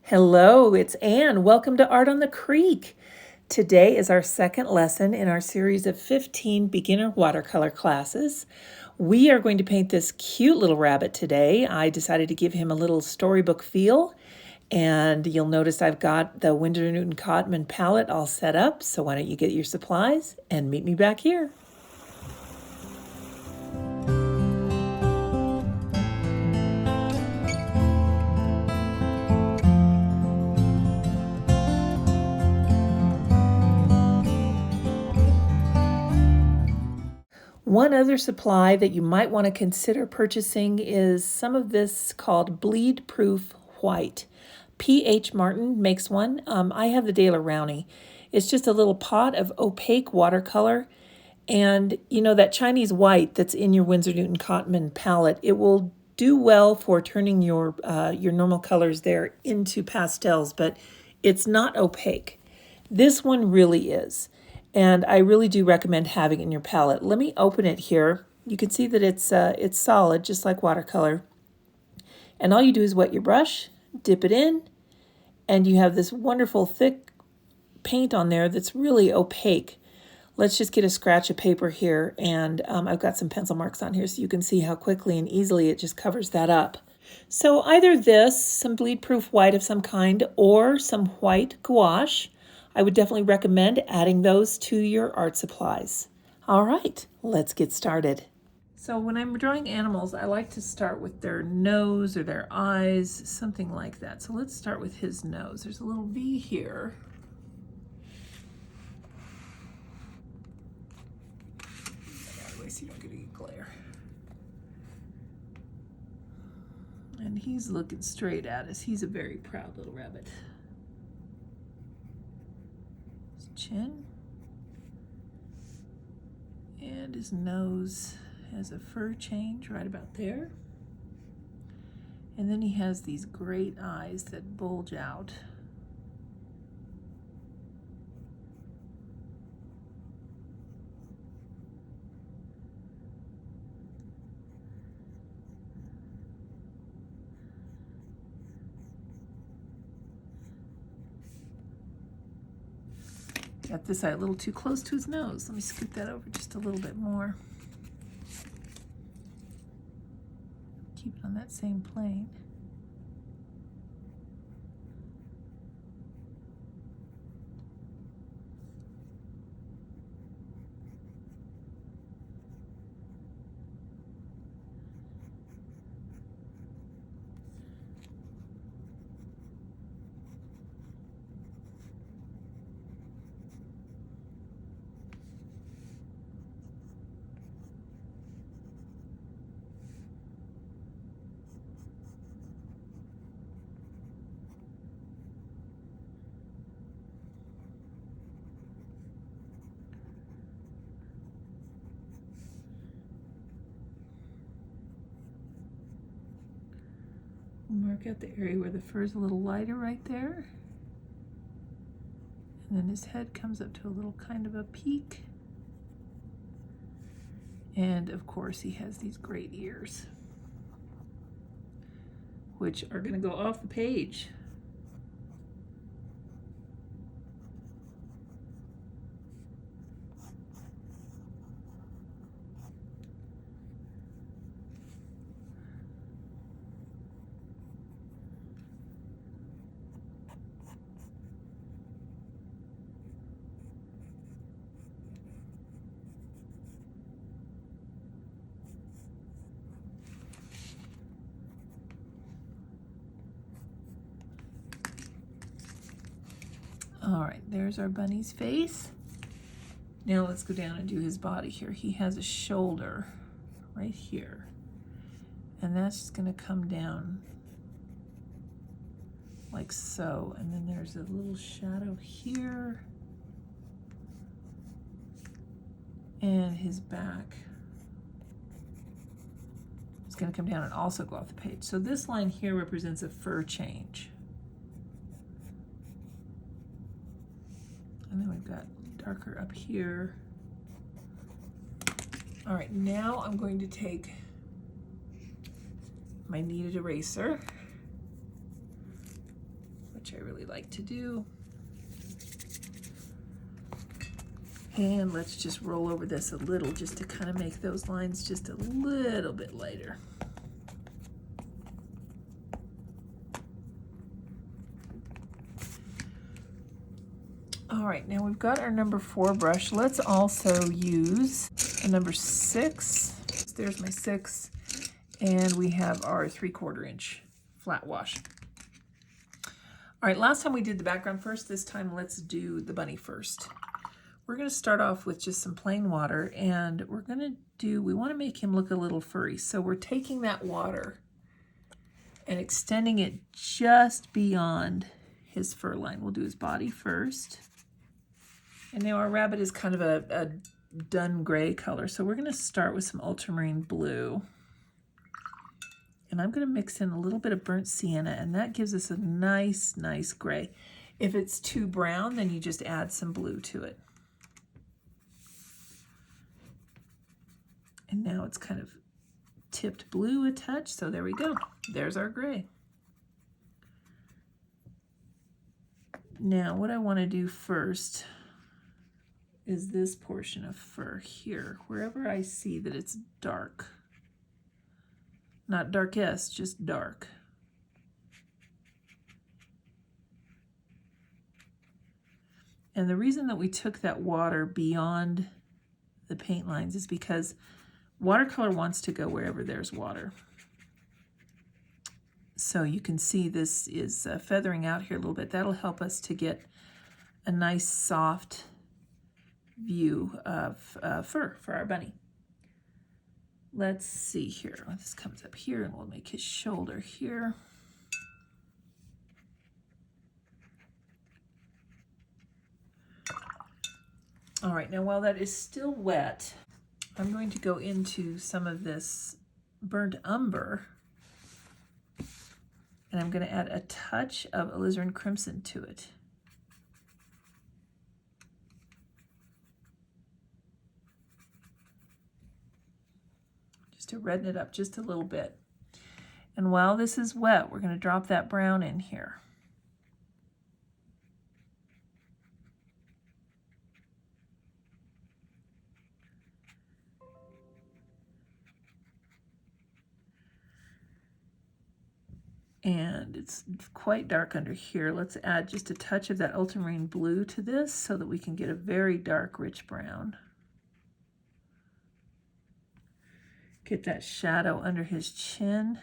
Hello, it's Anne. Welcome to Art on the Creek. Today is our second lesson in our series of 15 beginner watercolor classes. We are going to paint this cute little rabbit today. I decided to give him a little storybook feel, and you'll notice I've got the Winsor Cotman palette all set up, so why don't you get your supplies and meet me back here. One other supply that you might want to consider purchasing is some of this called bleed proof white. P.H. Martin makes one. I have the Daler Rowney. It's just a little pot of opaque watercolor. And you know that Chinese white that's in your Winsor Cotman palette, it will do well for turning your normal colors there into pastels, but it's not opaque. This one really is. And I really do recommend having it in your palette. Let me open it here. You can see that it's solid, just like watercolor. And all you do is wet your brush, dip it in, and you have this wonderful thick paint on there that's really opaque. Let's just get a scratch of paper here, and I've got some pencil marks on here so you can see how quickly and easily it just covers that up. So either this, some bleed-proof white of some kind, or some white gouache. I would definitely recommend adding those to your art supplies. All right, let's get started. So when I'm drawing animals, I like to start with their nose or their eyes, something like that. So let's start with his nose. There's a little V here. Out of the way so you don't get any glare. And he's looking straight at us. He's a very proud little rabbit. Chin, and his nose has a fur change right about there, and then he has these great eyes that bulge out. Got this eye a little too close to his nose. Let me scoot that over just a little bit more. Keep it on that same plane. Mark out the area where the fur is a little lighter right there. And then his head comes up to a little kind of a peak. And of course he has these great ears, which are going to go off the page. All right, there's our bunny's face. Now let's go down and do his body here. He has a shoulder right here, and that's just going to come down like so. And then there's a little shadow here, and his back is going to come down and also go off the page. So this line here represents a fur change. And then we've got darker up here. All right, now I'm going to take my kneaded eraser, which I really like to do. And let's just roll over this a little just to kind of make those lines just a little bit lighter. All right, now we've got our number 4 brush. Let's also use a number 6. There's my 6. And we have our 3/4 inch flat wash. All right, last time we did the background first. This time let's do the bunny first. We're going to start off with just some plain water, and we want to make him look a little furry. So we're taking that water and extending it just beyond his fur line. We'll do his body first. And now our rabbit is kind of a dun gray color. So we're going to start with some ultramarine blue. And I'm going to mix in a little bit of burnt sienna, and that gives us a nice, nice gray. If it's too brown, then you just add some blue to it. And now it's kind of tipped blue a touch, so there we go. There's our gray. Now what I want to do first is this portion of fur here, wherever I see that it's dark. Not darkest, just dark. And the reason that we took that water beyond the paint lines is because watercolor wants to go wherever there's water. So you can see this is feathering out here a little bit. That'll help us to get a nice soft view of fur for our bunny. Let's see here. This comes up here, and we'll make his shoulder here. All right, now while that is still wet, I'm going to go into some of this burnt umber, and I'm going to add a touch of alizarin crimson to it. Just to redden it up just a little bit. And while this is wet, we're going to drop that brown in here. And it's quite dark under here. Let's add just a touch of that ultramarine blue to this so that we can get a very dark, rich brown. Get that shadow under his chin.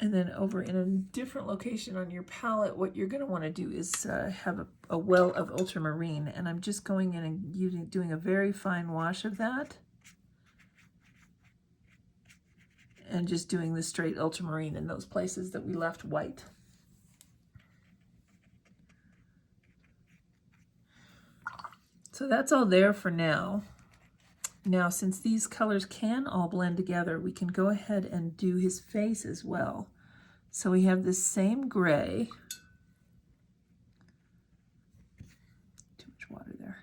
And then over in a different location on your palette, what you're going to want to do is have a well of ultramarine. And I'm just going in and doing a very fine wash of that. And just doing the straight ultramarine in those places that we left white. So that's all there for now. Now, since these colors can all blend together, we can go ahead and do his face as well. So we have this same gray. Too much water there.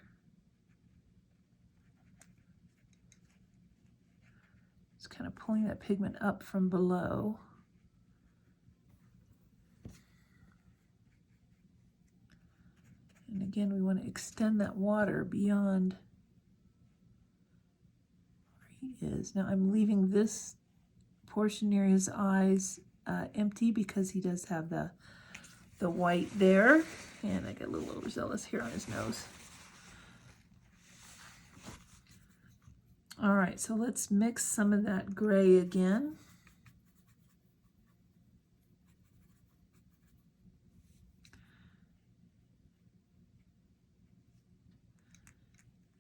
Just kind of pulling that pigment up from below. And again, we want to extend that water beyond where he is. Now I'm leaving this portion near his eyes empty because he does have the white there. And I got a little overzealous here on his nose. All right, so let's mix some of that gray again.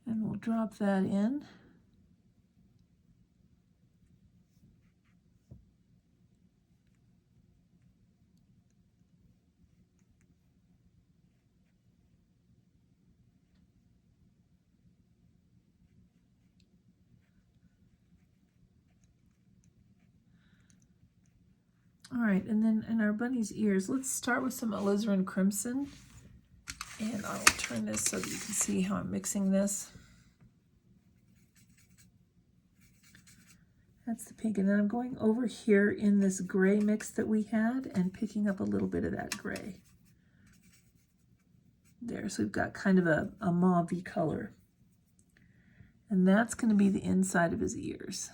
And we'll drop that in. All right, and then in our bunny's ears, let's start with some alizarin crimson. And I'll turn this so that you can see how I'm mixing this. That's the pink. And then I'm going over here in this gray mix that we had and picking up a little bit of that gray. There, so we've got kind of a mauve-y color. And that's going to be the inside of his ears.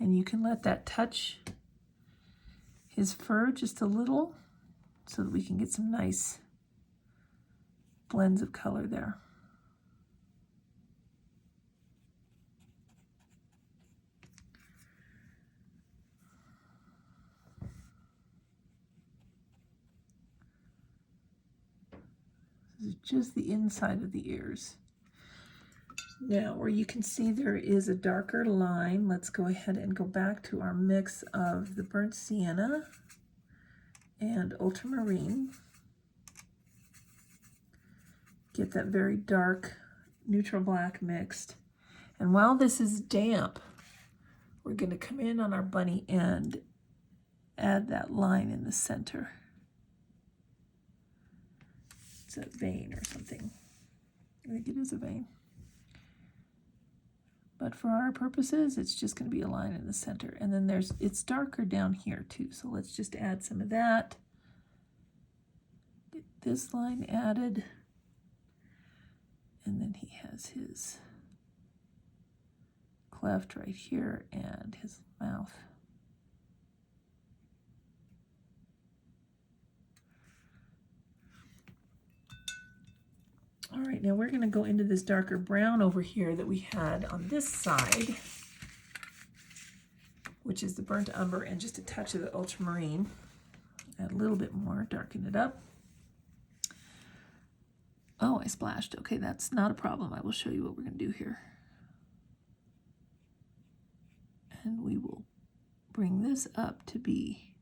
And you can let that touch his fur just a little so that we can get some nice blends of color there. This is just the inside of the ears. Now, where you can see there is a darker line, let's go ahead and go back to our mix of the burnt sienna and ultramarine. Get that very dark neutral black mixed. And while this is damp, we're going to come in on our bunny and add that line in the center. It's a vein or something. I think it is a vein. But for our purposes, it's just going to be a line in the center. And then it's darker down here too. So let's just add some of that. Get this line added. And then he has his cleft right here and his mouth. All right, now we're going to go into this darker brown over here that we had on this side, which is the burnt umber and just a touch of the ultramarine. Add a little bit more, darken it up. Oh, I splashed. Okay, that's not a problem. I will show you what we're going to do here. And we will bring this up to be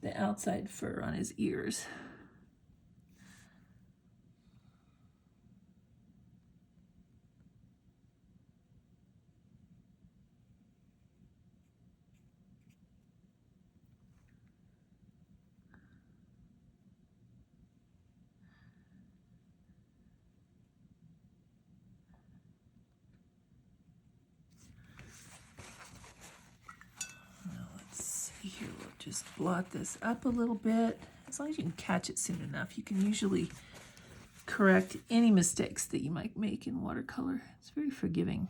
the outside fur on his ears. Here, we'll just blot this up a little bit. As long as you can catch it soon enough, you can usually correct any mistakes that you might make in watercolor. It's very forgiving.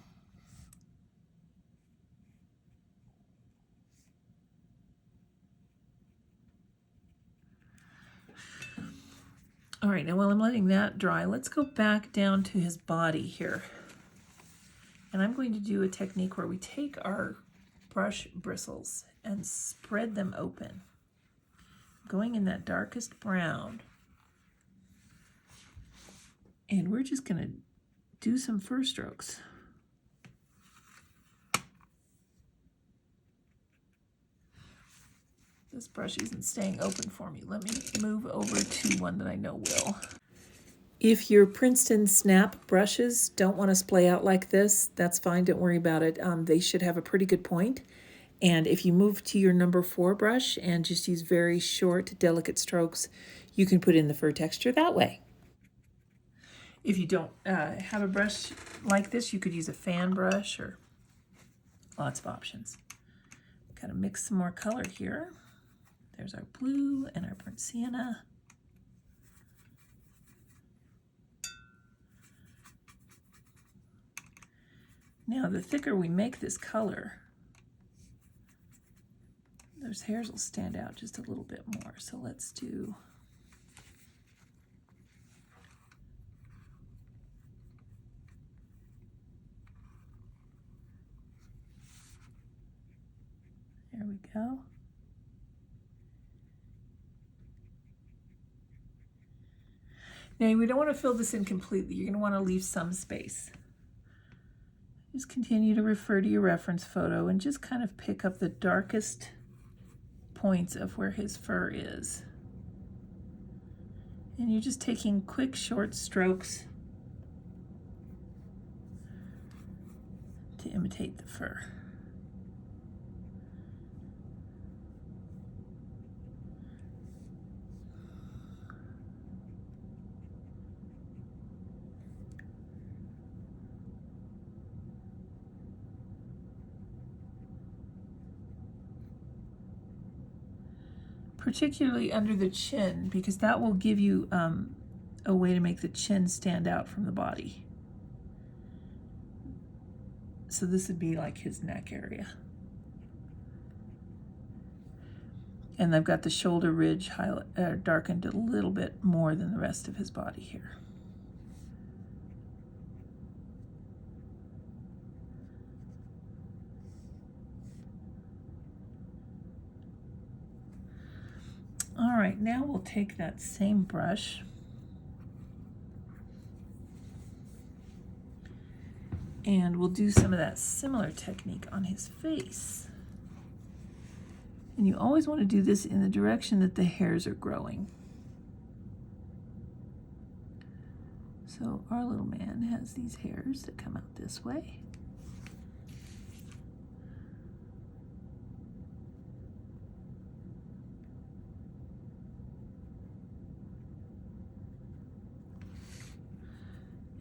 All right, now while I'm letting that dry, let's go back down to his body here. And I'm going to do a technique where we take our brush bristles and spread them open, going in that darkest brown. And we're just going to do some fur strokes. This brush isn't staying open for me. Let me move over to one that I know will. If your Princeton snap brushes don't want to splay out like this, that's fine. Don't worry about it. They should have a pretty good point. And if you move to your number 4 brush and just use very short, delicate strokes, you can put in the fur texture that way. If you don't have a brush like this, you could use a fan brush or lots of options. Kind of mix some more color here. There's our blue and our burnt sienna. Now, the thicker we make this color, those hairs will stand out just a little bit more. So let's do there we go. Now, we don't want to fill this in completely. You're going to want to leave some space. Just continue to refer to your reference photo and just kind of pick up the darkest points of where his fur is. And you're just taking quick, short strokes to imitate the fur. particularly under the chin, because that will give you a way to make the chin stand out from the body. So this would be like his neck area. And I've got the shoulder ridge darkened a little bit more than the rest of his body here. All right, now we'll take that same brush and we'll do some of that similar technique on his face. And you always want to do this in the direction that the hairs are growing. So our little man has these hairs that come out this way.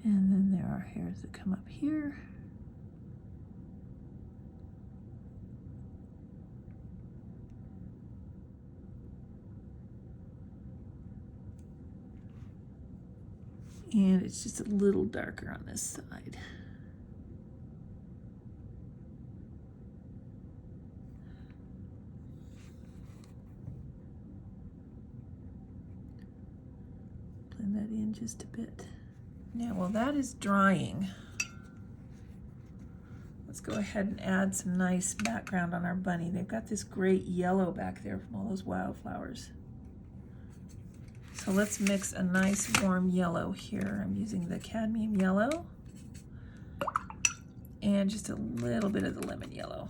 And then there are hairs that come up here. And it's just a little darker on this side. Blend that in just a bit. Now, while that is drying, let's go ahead and add some nice background on our bunny. They've got this great yellow back there from all those wildflowers. So let's mix a nice warm yellow here. I'm using the cadmium yellow and just a little bit of the lemon yellow.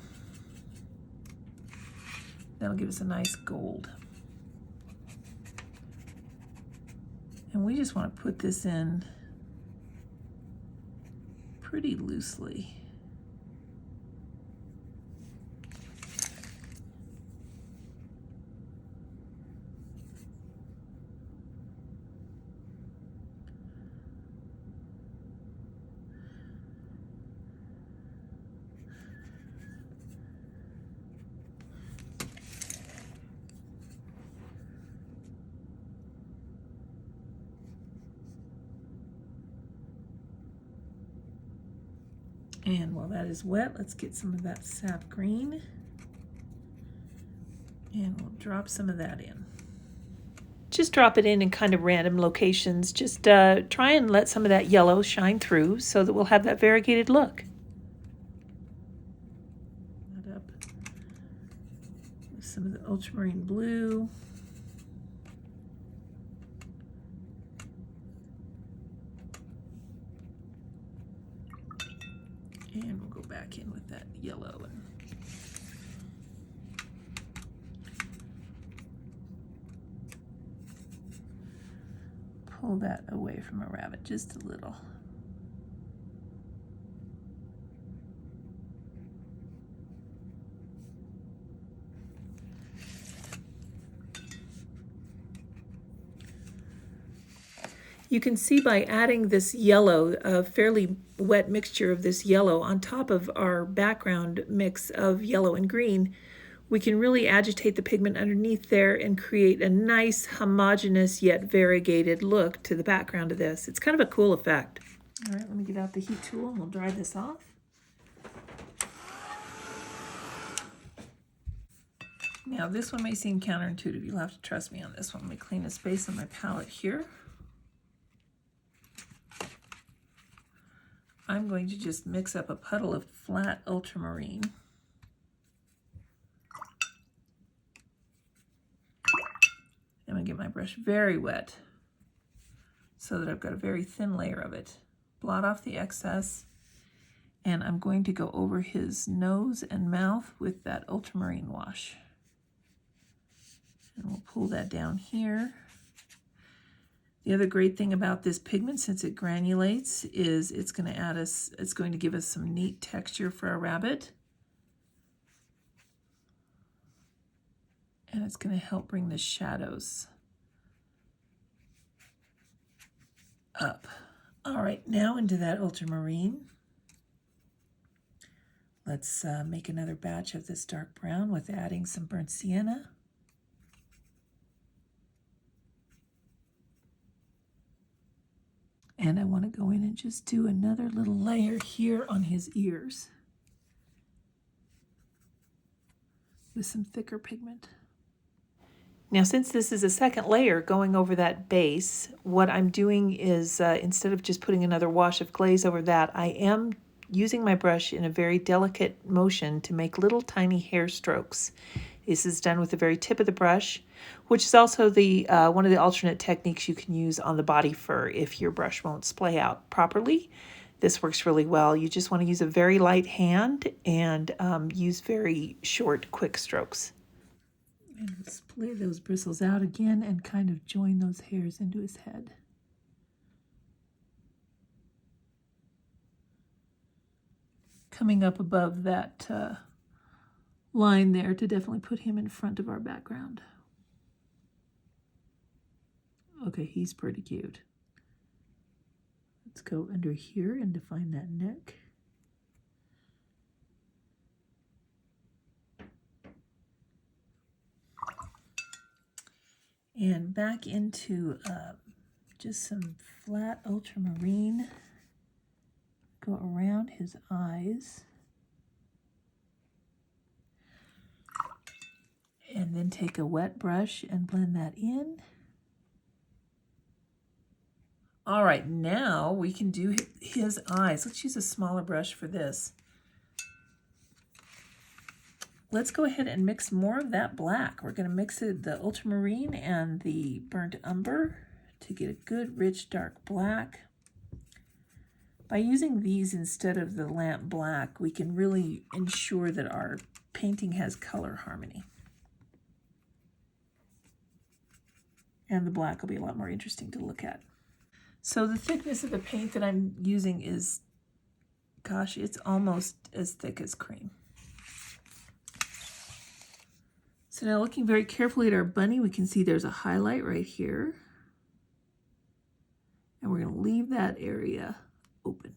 That'll give us a nice gold. And we just want to put this in pretty loosely. And while that is wet, let's get some of that sap green. And we'll drop some of that in. Just drop it in kind of random locations. Just try and let some of that yellow shine through so that we'll have that variegated look. That up with some of the ultramarine blue. And we'll go back in with that yellow. And pull that away from a rabbit just a little. You can see by adding this yellow, a fairly wet mixture of this yellow on top of our background mix of yellow and green, we can really agitate the pigment underneath there and create a nice homogeneous yet variegated look to the background of this. It's kind of a cool effect. All right, let me get out the heat tool and we'll dry this off. Now this one may seem counterintuitive. You'll have to trust me on this one. Let me clean the space on my palette here. I'm going to just mix up a puddle of flat ultramarine. I'm going to get my brush very wet so that I've got a very thin layer of it. Blot off the excess, and I'm going to go over his nose and mouth with that ultramarine wash. And we'll pull that down here. The other great thing about this pigment, since it granulates, is it's going to give us some neat texture for our rabbit. And it's going to help bring the shadows up. All right, now into that ultramarine. Let's make another batch of this dark brown with adding some burnt sienna. And I want to go in and just do another little layer here on his ears with some thicker pigment. Now, since this is a second layer going over that base, what I'm doing is instead of just putting another wash of glaze over that, I am using my brush in a very delicate motion to make little tiny hair strokes. This is done with the very tip of the brush, which is also the one of the alternate techniques you can use on the body fur if your brush won't splay out properly. This works really well. You just want to use a very light hand and use very short, quick strokes. And splay those bristles out again and kind of join those hairs into his head. Coming up above that line there to definitely put him in front of our background. Okay, he's pretty cute. Let's go under here and define that neck. And back into just some flat ultramarine. Go around his eyes. And then take a wet brush and blend that in. All right, now we can do his eyes. Let's use a smaller brush for this. Let's go ahead and mix more of that black. We're going to mix it, the ultramarine and the burnt umber, to get a good rich dark black. By using these instead of the lamp black, we can really ensure that our painting has color harmony. And the black will be a lot more interesting to look at. So the thickness of the paint that I'm using is, gosh, it's almost as thick as cream. So now looking very carefully at our bunny, we can see there's a highlight right here. And we're going to leave that area open.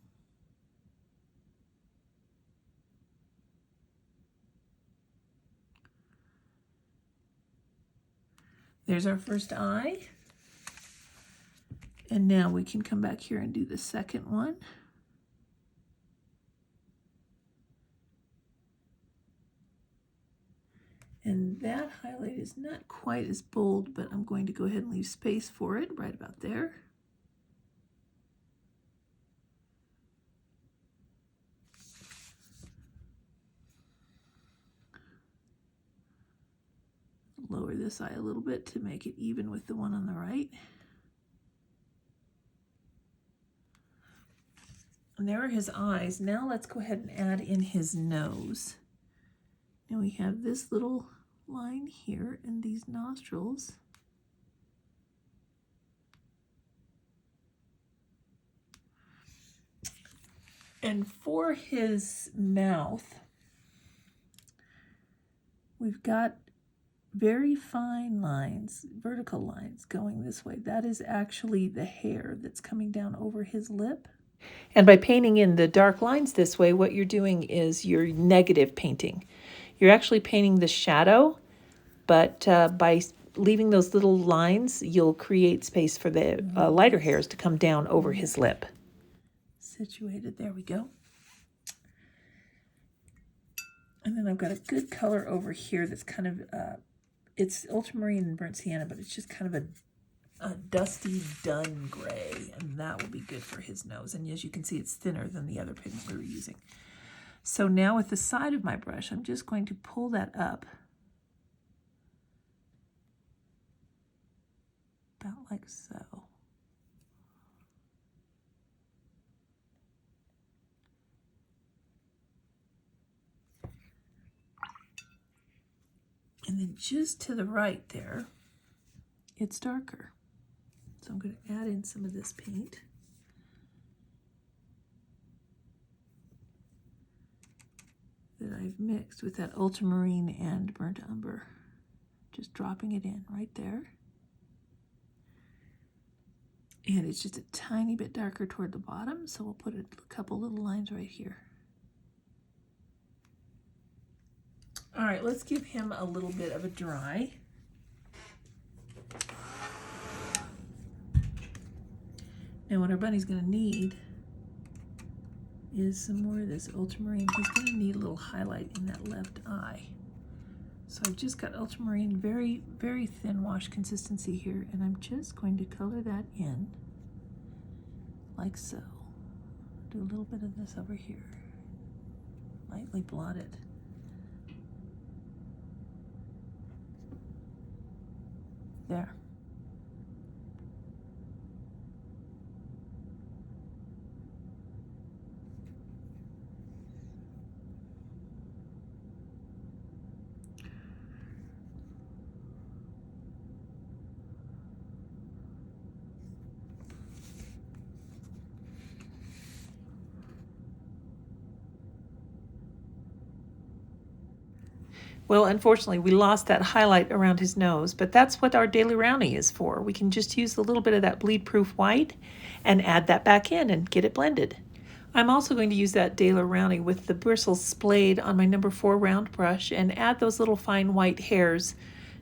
There's our first eye. And now we can come back here and do the second one. And that highlight is not quite as bold, but I'm going to go ahead and leave space for it right about there. Lower this eye a little bit to make it even with the one on the right. And there are his eyes. Now let's go ahead and add in his nose. Now we have this little line here and these nostrils. And for his mouth, we've got very fine lines, vertical lines going this way. That is actually the hair that's coming down over his lip. And by painting in the dark lines this way, what you're doing is you're negative painting. You're actually painting the shadow, but by leaving those little lines, you'll create space for the lighter hairs to come down over his lip. Situated, there we go. And then I've got a good color over here that's kind of, it's ultramarine and burnt sienna, but it's just kind of a dusty dun gray, and that will be good for his nose. And as you can see, it's thinner than the other pigment we were using. So now with the side of my brush, I'm just going to pull that up about like so. And then just to the right there, it's darker. So I'm going to add in some of this paint. That I've mixed with that ultramarine and burnt umber. Just dropping it in right there. And it's just a tiny bit darker toward the bottom, so we'll put a couple little lines right here. All right, let's give him a little bit of a dry. Now what our bunny's going to need is some more of this ultramarine. He's going to need a little highlight in that left eye. So I've just got ultramarine, very, very thin wash consistency here, and I'm just going to color that in like so. Do a little bit of this over here. Lightly blot it. There. Well, unfortunately, we lost that highlight around his nose, but that's what our Daily Roundie is for. We can just use a little bit of that bleed-proof white and add that back in and get it blended. I'm also going to use that Daily Roundie with the bristles splayed on my number 4 round brush and add those little fine white hairs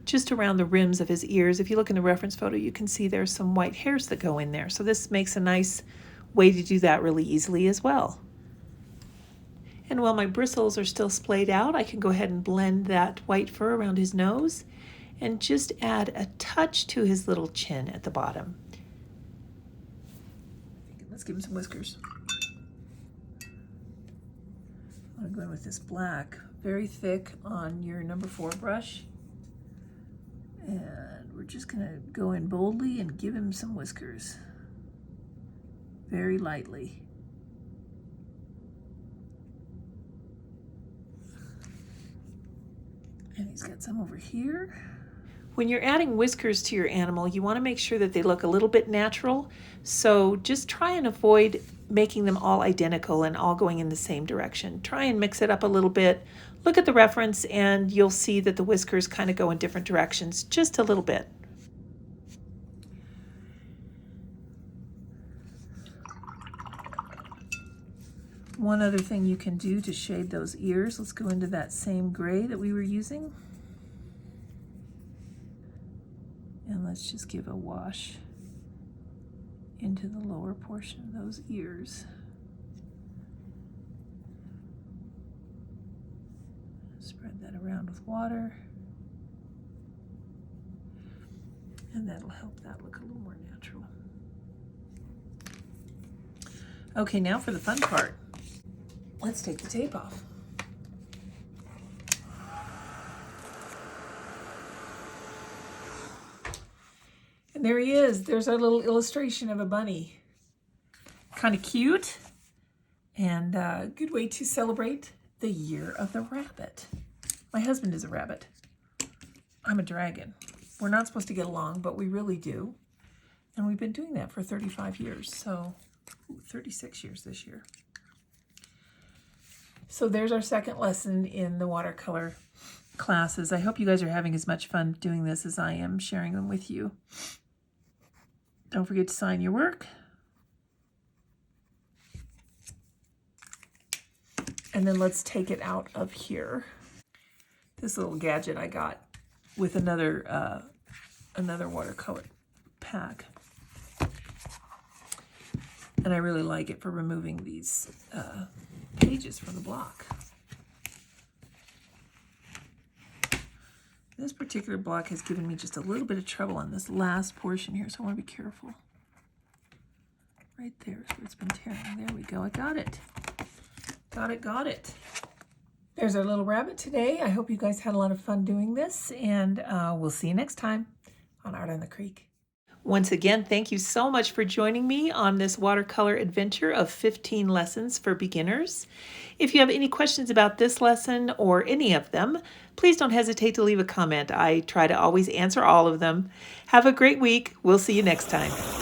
just around the rims of his ears. If you look in the reference photo, you can see there's some white hairs that go in there. So this makes a nice way to do that really easily as well. And while my bristles are still splayed out, I can go ahead and blend that white fur around his nose and just add a touch to his little chin at the bottom. Let's give him some whiskers. I'm going to go in with this black, very thick on your number 4 brush. And we're just going to go in boldly and give him some whiskers. Very lightly. And he's got some over here. When you're adding whiskers to your animal, you want to make sure that they look a little bit natural. So just try and avoid making them all identical and all going in the same direction. Try and mix it up a little bit. Look at the reference and you'll see that the whiskers kind of go in different directions, just a little bit. One other thing you can do to shade those ears, let's go into that same gray that we were using. And let's just give a wash into the lower portion of those ears. Spread that around with water. And that'll help that look a little more natural. Okay, now for the fun part. Let's take the tape off. And there he is. There's our little illustration of a bunny. Kind of cute and a good way to celebrate the year of the rabbit. My husband is a rabbit. I'm a dragon. We're not supposed to get along, but we really do. And we've been doing that for 35 years. So 36 years this year. So there's our second lesson in the watercolor classes. I hope you guys are having as much fun doing this as I am sharing them with you. Don't forget to sign your work. And then let's take it out of here. This little gadget I got with another watercolor pack. And I really like it for removing these pages from the block. This particular block has given me just a little bit of trouble on this last portion here, so I want to be careful. Right there is where it's been tearing. There we go. I got it. Got it. There's our little rabbit today. I hope you guys had a lot of fun doing this, and we'll see you next time on Art on the Creek. Once again, thank you so much for joining me on this watercolor adventure of 15 lessons for beginners. If you have any questions about this lesson or any of them, please don't hesitate to leave a comment. I try to always answer all of them. Have a great week. We'll see you next time.